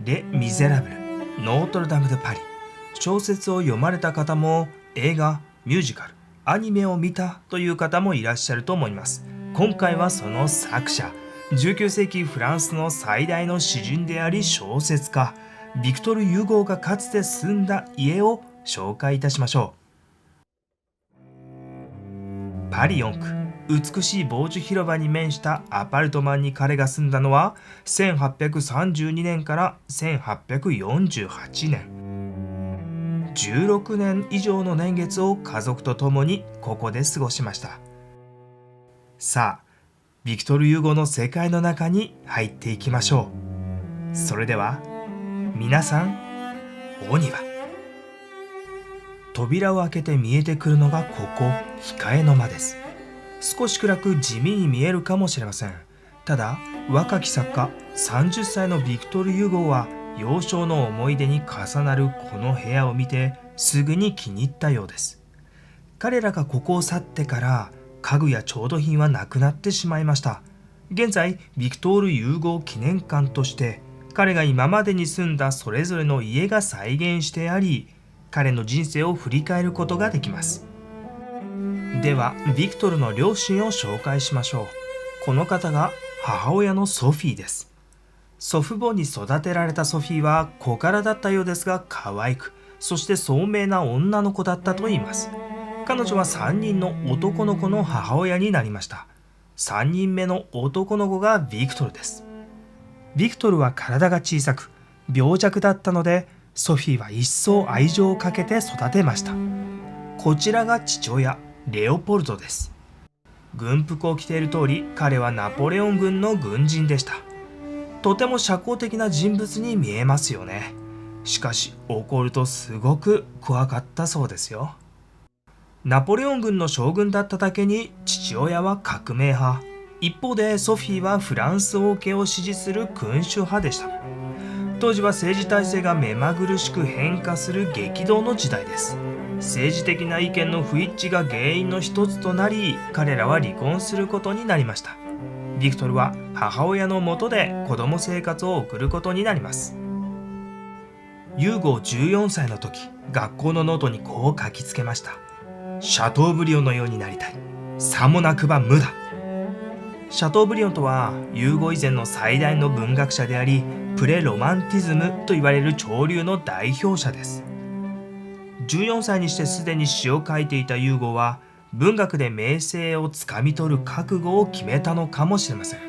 レ・ミゼラブル、ノートルダム・ド・パリ、小説を読まれた方も映画、ミュージカル、アニメを見たという方もいらっしゃると思います。今回はその作者、19世紀フランスの最大の詩人であり小説家、ビクトル・ユゴーがかつて住んだ家を紹介いたしましょう。パリ4区、美しい防樹広場に面したアパルトマンに彼が住んだのは1832年から1848年。16年以上の年月を家族と共にここで過ごしました。さあ、ビクトル・ユゴの世界の中に入っていきましょう。それでは皆さん、お庭。扉を開けて見えてくるのがここ、控えの間です。少し暗く地味に見えるかもしれません。ただ、若き作家30歳のビクトル・ユゴーは幼少の思い出に重なるこの部屋を見てすぐに気に入ったようです。彼らがここを去ってから家具や調度品はなくなってしまいました。現在、ビクトール融合記念館として彼が今までに住んだそれぞれの家が再現してあり、彼の人生を振り返ることができます。では、ビクトルの両親を紹介しましょう。この方が母親のソフィーです。祖父母に育てられたソフィーは小柄だったようですが可愛く、そして聡明な女の子だったといいます。彼女は3人の男の子の母親になりました。3人目の男の子がビクトルです。ビクトルは体が小さく病弱だったので、ソフィーは一層愛情をかけて育てました。こちらが父親、レオポルドです。軍服を着ている通り、彼はナポレオン軍の軍人でした。とても社交的な人物に見えますよね。しかし怒るとすごく怖かったそうですよ。ナポレオン軍の将軍だっただけに父親は革命派。一方でソフィーはフランス王家を支持する君主派でした。当時は政治体制が目まぐるしく変化する激動の時代です。政治的な意見の不一致が原因の一つとなり、彼らは離婚することになりました。ビクトルは母親の下で子供生活を送ることになります。ユーゴ14歳の時、学校のノートにこう書きつけました。シャトーブリオンのようになりたい。さもなくば無だ。シャトーブリオンとはユーゴ以前の最大の文学者であり、プレロマンティズムと言われる潮流の代表者です。14歳にしてすでに詩を書いていたユーゴは文学で名声をつかみ取る覚悟を決めたのかもしれません。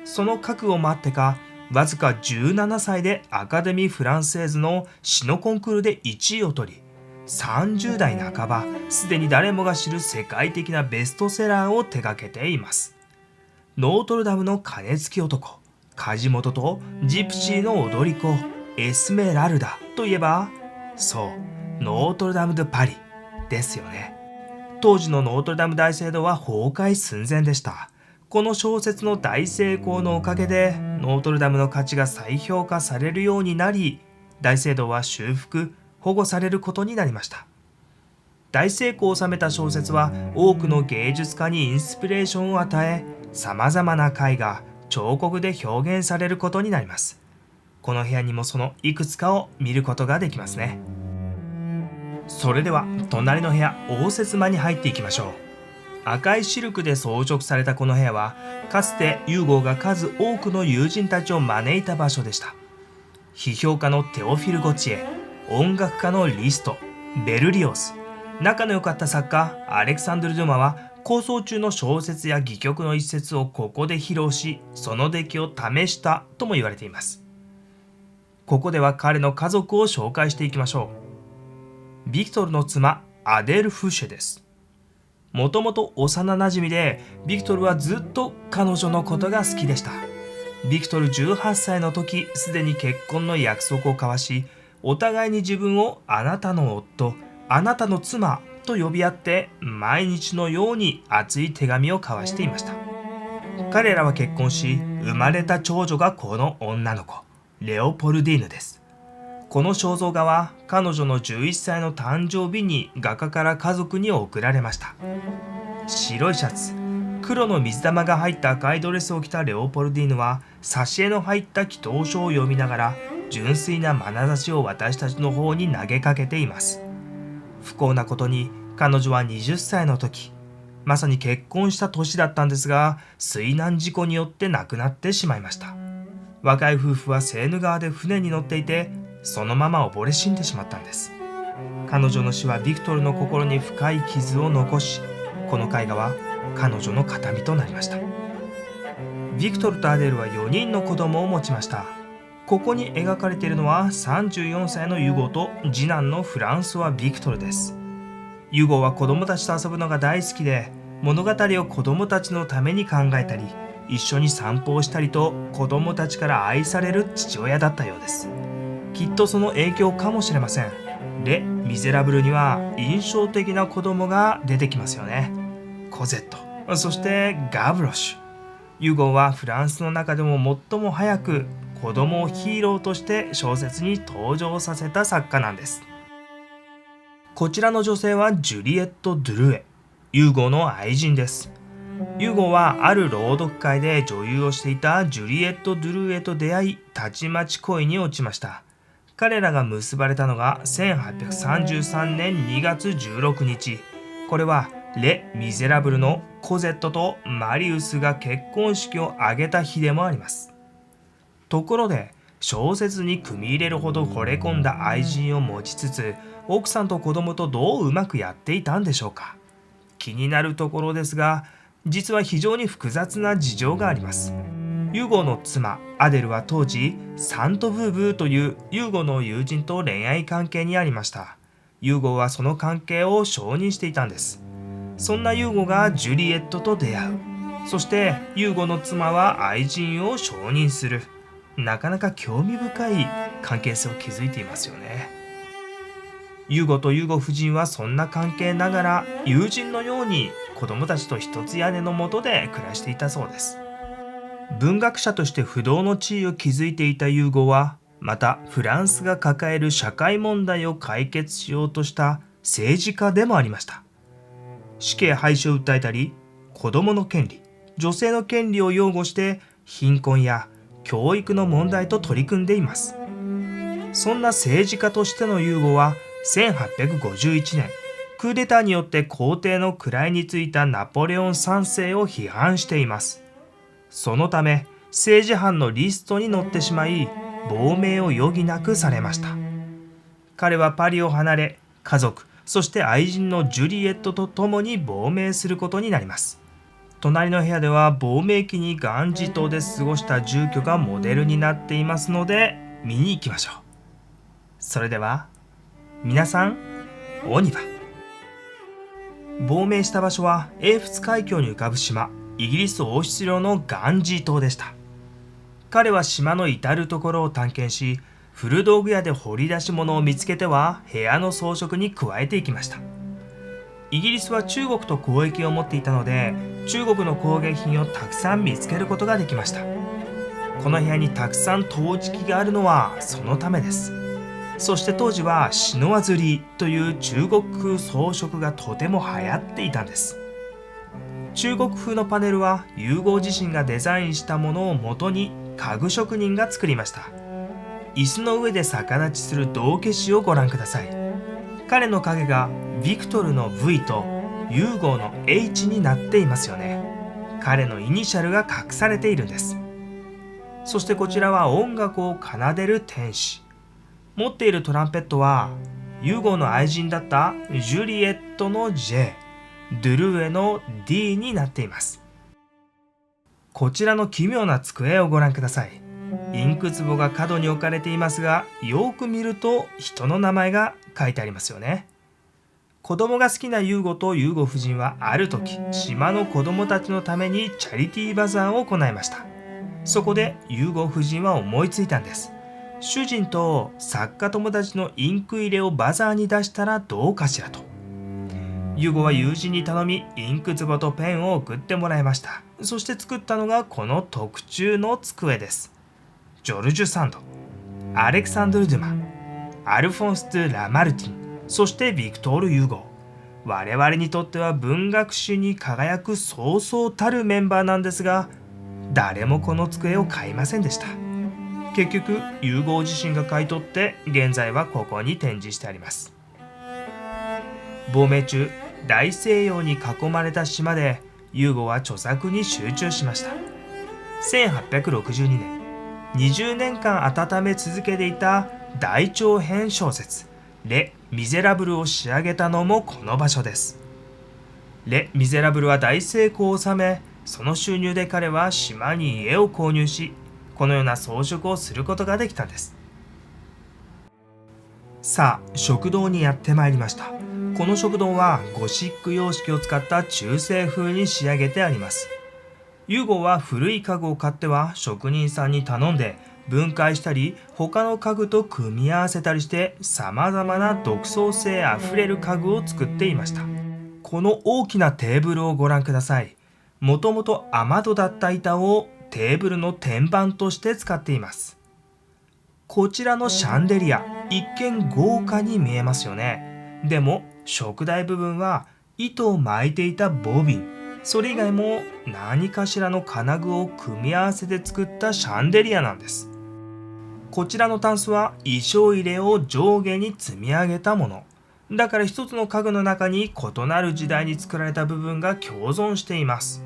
その覚悟もあってか、わずか17歳でアカデミー・フランセーズの詩のコンクールで1位を取り、30代半ば、すでに誰もが知る世界的なベストセラーを手掛けています。ノートルダムの鐘つき男、梶本とジプシーの踊り子、エスメラルダといえば、そう、ノートルダム・ド・パリですよね。当時のノートルダム大聖堂は崩壊寸前でした。この小説の大成功のおかげでノートルダムの価値が再評価されるようになり、大聖堂は修復・保護されることになりました。大成功を収めた小説は多くの芸術家にインスピレーションを与え、さまざまな絵画・彫刻で表現されることになります。この部屋にもそのいくつかを見ることができますね。それでは隣の部屋、応接間に入っていきましょう。赤いシルクで装飾されたこの部屋は、かつてユーゴーが数多くの友人たちを招いた場所でした。批評家のテオフィル・ゴチエ、音楽家のリスト、ベルリオス、仲の良かった作家アレクサンドル・デュマは構想中の小説や戯曲の一節をここで披露し、その出来を試したとも言われています。ここでは彼の家族を紹介していきましょう。ビクトルの妻、アデール・フッシェです。もともと幼なじみで、ビクトルはずっと彼女のことが好きでした。ビクトル18歳の時、すでに結婚の約束を交わし、お互いに自分をあなたの夫、あなたの妻と呼び合って、毎日のように熱い手紙を交わしていました。彼らは結婚し、生まれた長女がこの女の子、レオポルディーヌです。この肖像画は彼女の11歳の誕生日に画家から家族に贈られました。白いシャツ、黒の水玉が入った赤いドレスを着たレオポルディーヌは、挿絵の入った祈祷書を読みながら純粋な眼差しを私たちの方に投げかけています。不幸なことに彼女は20歳の時、まさに結婚した年だったんですが、水難事故によって亡くなってしまいました。若い夫婦はセーヌ川で船に乗っていて、そのまま溺れ死んでしまったんです。彼女の死はビクトルの心に深い傷を残し、この絵画は彼女の形見となりました。ビクトルとアデルは4人の子供を持ちました。ここに描かれているのは34歳のユゴと次男のフランソワ・ビクトルです。ユゴは子供たちと遊ぶのが大好きで、物語を子供たちのために考えたり、一緒に散歩をしたりと子供たちから愛される父親だったようです。きっとその影響かもしれません。レ・ミゼラブルには印象的な子供が出てきますよね。コゼット、そしてガブロシュ。ユゴはフランスの中でも最も早く子供をヒーローとして小説に登場させた作家なんです。こちらの女性はジュリエット・ドゥルエ、ユーゴの愛人です。ユーゴはある朗読会で女優をしていたジュリエット・ドゥルエと出会い、たちまち恋に落ちました。彼らが結ばれたのが1833年2月16日。これはレ・ミゼラブルのコゼットとマリウスが結婚式を挙げた日でもあります。ところで、小説に組み入れるほど惚れ込んだ愛人を持ちつつ、奥さんと子供とどううまくやっていたんでしょうか。気になるところですが、実は非常に複雑な事情があります。ユーゴの妻アデルは当時サントブーブーというユーゴの友人と恋愛関係にありました。ユーゴはその関係を承認していたんです。そんなユーゴがジュリエットと出会う。そしてユーゴの妻は愛人を承認する。なかなか興味深い関係性を築いていますよね。ユーゴとユーゴ夫人はそんな関係ながら友人のように子供たちと一つ屋根の下で暮らしていたそうです。文学者として不動の地位を築いていたユーゴは、またフランスが抱える社会問題を解決しようとした政治家でもありました。死刑廃止を訴えたり、子供の権利、女性の権利を擁護して貧困や教育の問題と取り組んでいます。そんな政治家としてのユーゴは1851年、クーデターによって皇帝の位についたナポレオン3世を批判しています。そのため政治犯のリストに載ってしまい、亡命を余儀なくされました。彼はパリを離れ、家族、そして愛人のジュリエットと共に亡命することになります。隣の部屋では亡命期にガンジ島で過ごした住居がモデルになっていますので、見に行きましょう。それでは皆さん、オニバ。亡命した場所は英仏海峡に浮かぶ島、イギリス王室領のガンジー島でした。彼は島の至るところを探検し、古道具屋で掘り出し物を見つけては部屋の装飾に加えていきました。イギリスは中国と交易を持っていたので、中国の工芸品をたくさん見つけることができました。この部屋にたくさん陶磁器があるのはそのためです。そして当時はシノワズリーという中国風装飾がとても流行っていたんです。中国風のパネルはユーゴ自身がデザインしたものを元に家具職人が作りました。椅子の上で逆立ちする道化師をご覧ください。彼の影がビクトルの V とユーゴの H になっていますよね。彼のイニシャルが隠されているんです。そしてこちらは音楽を奏でる天使。持っているトランペットはユーゴの愛人だったジュリエットの J、ドゥルエの D になっています。こちらの奇妙な机をご覧ください。インク壺が角に置かれていますが、よく見ると人の名前が書いてありますよね。子供が好きなユーゴとユーゴ夫人はある時、島の子供たちのためにチャリティーバザーを行いました。そこでユーゴ夫人は思いついたんです。主人と作家友達のインク入れをバザーに出したらどうかしらと。ユーゴは友人に頼み、インク壺とペンを送ってもらいました。そして作ったのがこの特注の机です。ジョルジュ・サンド、アレクサンドル・ドゥマ、アルフォンス・ドゥ・ラマルティン、そしてビクトール・ユーゴ。我々にとっては文学史に輝くそうそうたるメンバーなんですが、誰もこの机を買いませんでした。結局ユーゴー自身が買い取って現在はここに展示してあります。亡命中、大西洋に囲まれた島でユーゴは著作に集中しました。1862年、20年間温め続けていた大長編小説レ・ミゼラブルを仕上げたのもこの場所です。レ・ミゼラブルは大成功を収め、その収入で彼は島に家を購入し、このような装飾をすることができたんです。さあ、食堂にやってまいりました。この食堂はゴシック様式を使った中世風に仕上げてあります。ユーゴは古い家具を買っては職人さんに頼んで分解したり他の家具と組み合わせたりして様々な独創性あふれる家具を作っていました。この大きなテーブルをご覧ください。もともと雨戸だった板をテーブルの天板として使っています。こちらのシャンデリア、一見豪華に見えますよね。でも食台部分は糸を巻いていたボビン、それ以外も何かしらの金具を組み合わせて作ったシャンデリアなんです。こちらのタンスは衣装入れを上下に積み上げたもの。だから一つの家具の中に異なる時代に作られた部分が共存しています。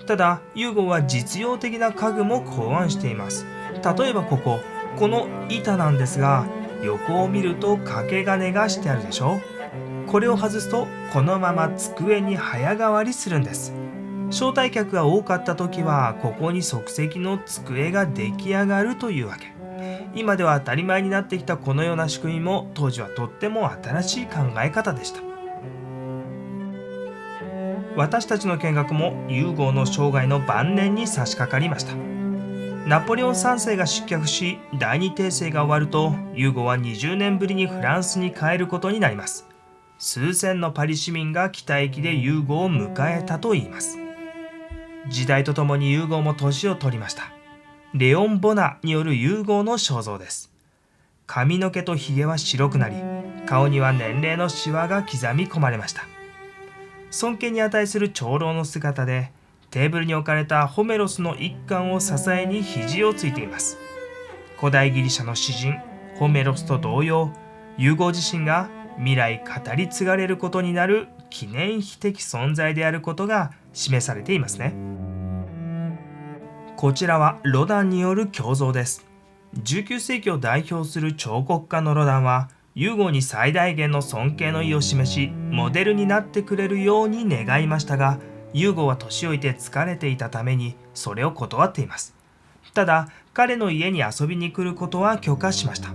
ただ、ユーゴは実用的な家具も考案しています。例えばこの板なんですが、横を見ると掛け金がしてあるでしょ。これを外すとこのまま机に早変わりするんです。招待客が多かった時はここに即席の机が出来上がるというわけ。今では当たり前になってきたこのような仕組みも当時はとっても新しい考え方でした。私たちの見学もユーゴの生涯の晩年に差し掛かりました。ナポレオン3世が失脚し第二帝政が終わるとユーゴは20年ぶりにフランスに帰ることになります。数千のパリ市民が北駅でユーゴを迎えたといいます。時代とともにユーゴも年を取りました。レオン・ボナによるユーゴの肖像です。髪の毛とひげは白くなり、顔には年齢のシワが刻み込まれました。尊敬に値する長老の姿で、テーブルに置かれたホメロスの一巻を支えに肘をついています。古代ギリシャの詩人ホメロスと同様、ユーゴ自身が未来語り継がれることになる記念碑的存在であることが示されていますね。こちらはロダンによる胸像です。19世紀を代表する彫刻家のロダンはユーゴに最大限の尊敬の意を示しモデルになってくれるように願いましたが、ユーゴは年老いて疲れていたためにそれを断っています。ただ彼の家に遊びに来ることは許可しました。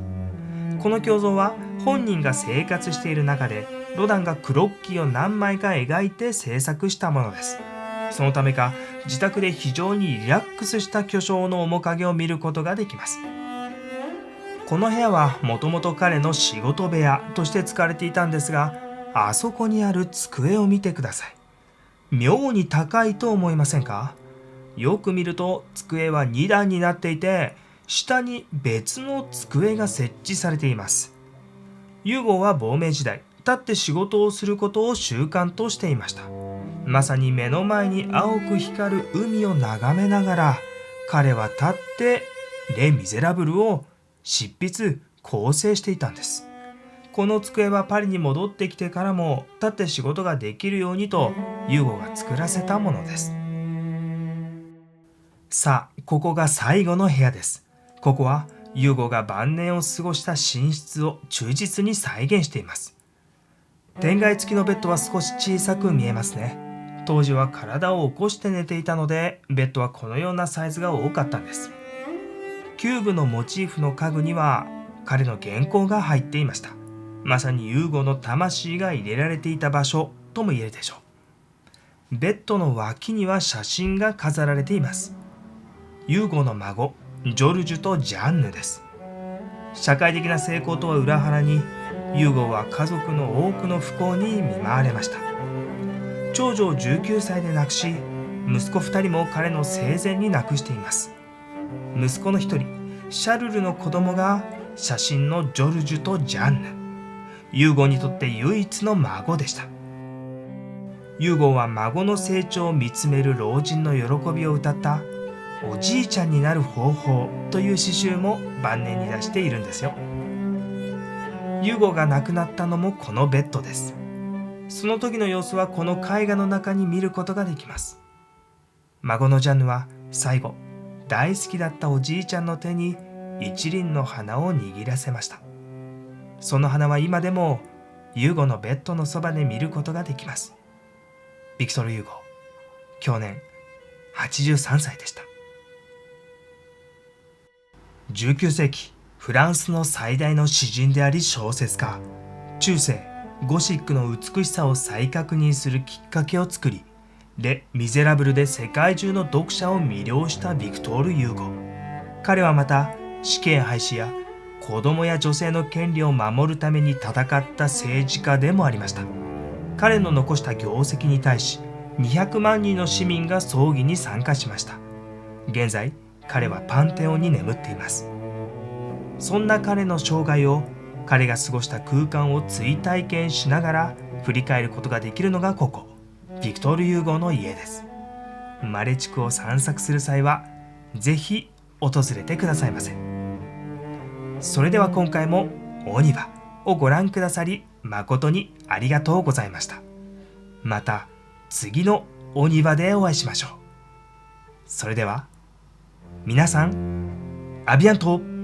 この胸像は本人が生活している中でロダンがクロッキーを何枚か描いて制作したものです。そのためか自宅で非常にリラックスした巨匠の面影を見ることができます。この部屋はもともと彼の仕事部屋として使われていたんですが、あそこにある机を見てください。妙に高いと思いませんか？よく見ると机は2段になっていて、下に別の机が設置されています。ユーゴは亡命時代、立って仕事をすることを習慣としていました。まさに目の前に青く光る海を眺めながら、彼は立ってレ・ミゼラブルを執筆・構成していたんです。この机はパリに戻ってきてからも立って仕事ができるようにとユーゴが作らせたものです。さあ、ここが最後の部屋です。ここはユーゴが晩年を過ごした寝室を忠実に再現しています。天蓋付きのベッドは少し小さく見えますね。当時は体を起こして寝ていたので、ベッドはこのようなサイズが多かったんです。キューブのモチーフの家具には彼の原稿が入っていました。まさにユーゴの魂が入れられていた場所とも言えるでしょう。ベッドの脇には写真が飾られています。ユーゴの孫、ジョルジュとジャンヌです。社会的な成功とは裏腹に、ユーゴは家族の多くの不幸に見舞われました。長女を19歳で亡くし、息子2人も彼の生前に亡くしています。息子の一人、シャルルの子供が写真のジョルジュとジャンヌ。ユーゴにとって唯一の孫でした。ユーゴは孫の成長を見つめる老人の喜びを歌ったおじいちゃんになる方法という詩集も晩年に出しているんですよ。ユゴが亡くなったのもこのベッドです。その時の様子はこの絵画の中に見ることができます。孫のジャンヌは最後、大好きだったおじいちゃんの手に一輪の花を握らせました。その花は今でもユゴのベッドのそばで見ることができます。ビクトル・ユゴ、去年83歳でした。19世紀、フランスの最大の詩人であり小説家、中世ゴシックの美しさを再確認するきっかけを作り、レ・ミゼラブルで世界中の読者を魅了したビクトール・ユーゴ。彼はまた死刑廃止や子供や女性の権利を守るために戦った政治家でもありました。彼の残した業績に対し200万人の市民が葬儀に参加しました。現在彼はパンテオンに眠っています。そんな彼の生涯を、彼が過ごした空間を追体験しながら振り返ることができるのがここ、ビクトール・ユーゴの家です。マレ地区を散策する際はぜひ訪れてくださいませ。それでは今回もお庭をご覧くださり誠にありがとうございました。また次のお庭でお会いしましょう。それでは皆さん、アビアント。